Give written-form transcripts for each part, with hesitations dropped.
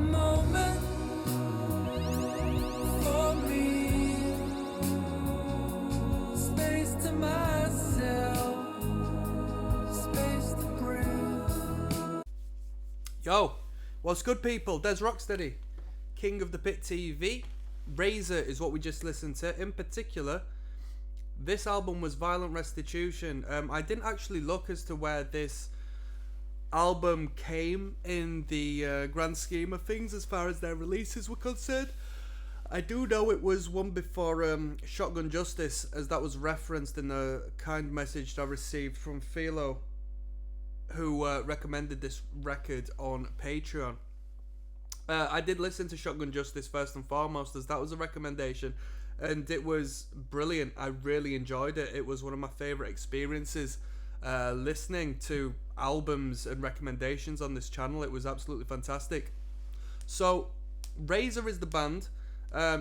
moment for me, space to myself, space to breathe. Yo, what's good, people? Des ROCKSTEADY, King of the Pit TV. Razor is what we just listened to. In particular, this album was Violent Restitution. I didn't actually look as to where this album came in the grand scheme of things as far as their releases were concerned. I do know it was one before Shotgun Justice, as that was referenced in a kind message I received from Philo, who recommended this record on Patreon. I did listen to Shotgun Justice first and foremost, as that was a recommendation, and it was brilliant. I really enjoyed it. It was one of my favourite experiences listening to albums and recommendations on this channel. It was absolutely fantastic. So, Razor is the band.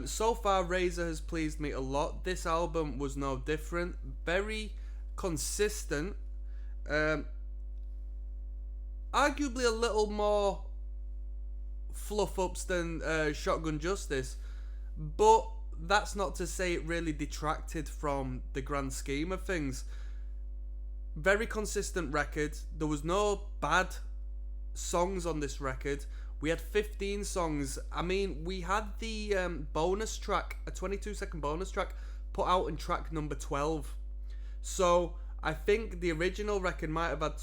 So far, Razor has pleased me a lot. This album was no different. Very consistent. Arguably a little more fluff ups than Shotgun Justice, but that's not to say it really detracted from the grand scheme of things. Very consistent record. There was no bad songs on this record. We had 15 songs. I mean, we had the bonus track, a 22-second bonus track, put out in track number 12. So I think the original record might have had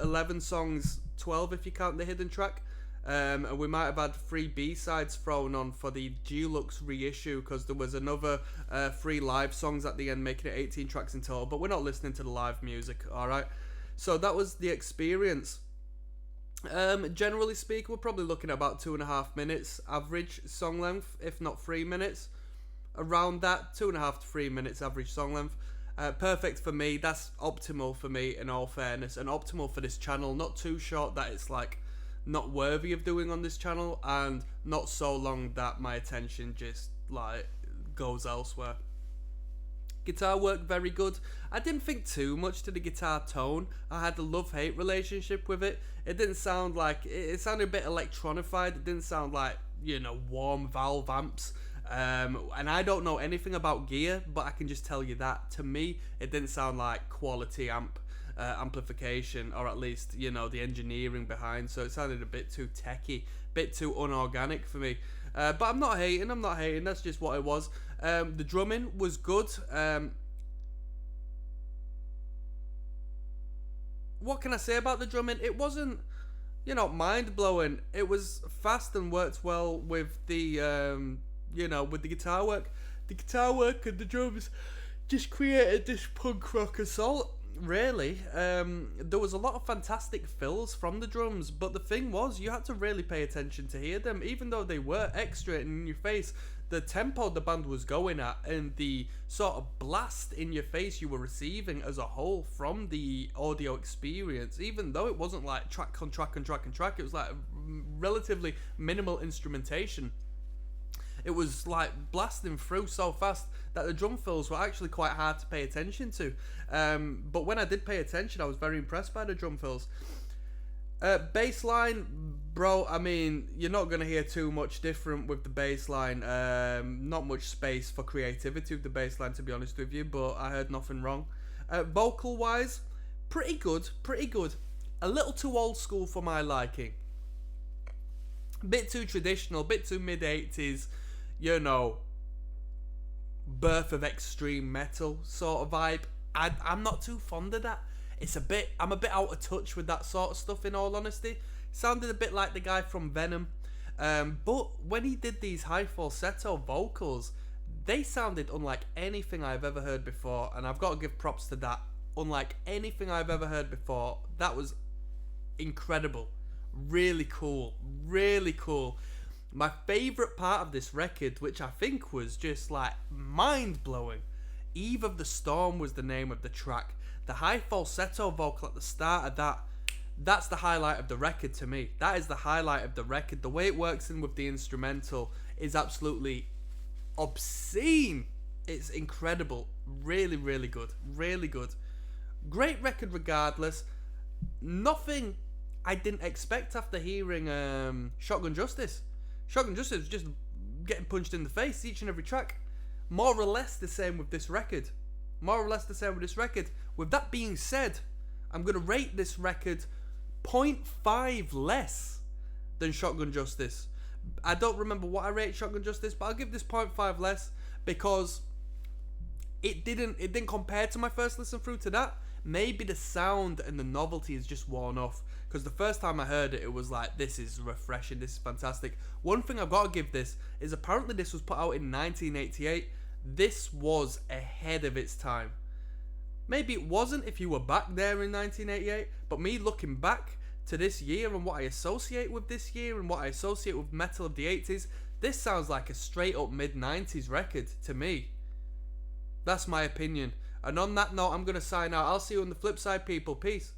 11 songs, 12 if you count the hidden track. And we might have had 3 B-sides thrown on for the Deluxe reissue, because there was another 3 live songs at the end, making it 18 tracks in total. But we're not listening to the live music, alright? So that was the experience. Generally speaking, we're probably looking at about 2.5 minutes average song length, if not 3 minutes. Around that, 2.5 to 3 minutes average song length. Perfect for me. That's optimal for me, in all fairness, and optimal for this channel. Not too short that it's like not worthy of doing on this channel, and not so long that my attention just like goes elsewhere. Guitar work very good. I didn't think too much to the guitar tone. I had a love-hate relationship with it. It didn't sound like, it sounded a bit electronified. It didn't sound like, you know, warm valve amps. And I don't know anything about gear, but I can just tell you that to me it didn't sound like quality amplification, or at least, you know, the engineering behind. So it sounded a bit too techy, bit too unorganic for me. But I'm not hating, that's just what it was. The drumming was good. What can I say about the drumming? It wasn't, you know, mind-blowing. It was fast and worked well with the, you know, with the guitar work. The guitar work and the drums just created this punk rock assault. Really, there was a lot of fantastic fills from the drums, but the thing was, you had to really pay attention to hear them, even though they were extra in your face. The tempo the band was going at, and the sort of blast in your face you were receiving as a whole from the audio experience, even though it wasn't like track on track and track and track, it was like relatively minimal instrumentation. It was like blasting through so fast that the drum fills were actually quite hard to pay attention to. But when I did pay attention, I was very impressed by the drum fills. Bass line, bro, I mean, you're not going to hear too much different with the bass line. Not much space for creativity with the bass line, to be honest with you, but I heard nothing wrong. Vocal-wise, pretty good. A little too old school for my liking. A bit too traditional, a bit too mid-80s, you know, birth of extreme metal sort of vibe. I'm not too fond of that. I'm a bit out of touch with that sort of stuff, in all honesty. Sounded a bit like the guy from Venom. But when he did these high falsetto vocals, they sounded unlike anything I've ever heard before, and I've got to give props to that. Unlike anything I've ever heard before. That was incredible. Really cool. My favourite part of this record, which I think was just like mind-blowing, Eve of the Storm was the name of the track. The high falsetto vocal at the start of that's the highlight of the record to me. That is the highlight of the record. The way it works in with the instrumental is absolutely obscene. It's incredible. Really good. Great record regardless. Nothing I didn't expect after hearing Shotgun Justice. Shotgun Justice was just getting punched in the face each and every track. More or less the same with this record. With that being said, I'm going to rate this record 0.5 less than Shotgun Justice. I don't remember what I rate Shotgun Justice, but I'll give this 0.5 less because it didn't compare to my first listen through to that. Maybe the sound and the novelty is just worn off, because the first time I heard it, it was like, this is refreshing, this is fantastic. One thing I've got to give this is apparently this was put out in 1988. This was ahead of its time. Maybe it wasn't if you were back there in 1988, but me looking back to this year and what I associate with this year and what I associate with metal of the 80s, this sounds like a straight up mid-90s record to me. That's my opinion. And on that note, I'm going to sign out. I'll see you on the flip side, people. Peace.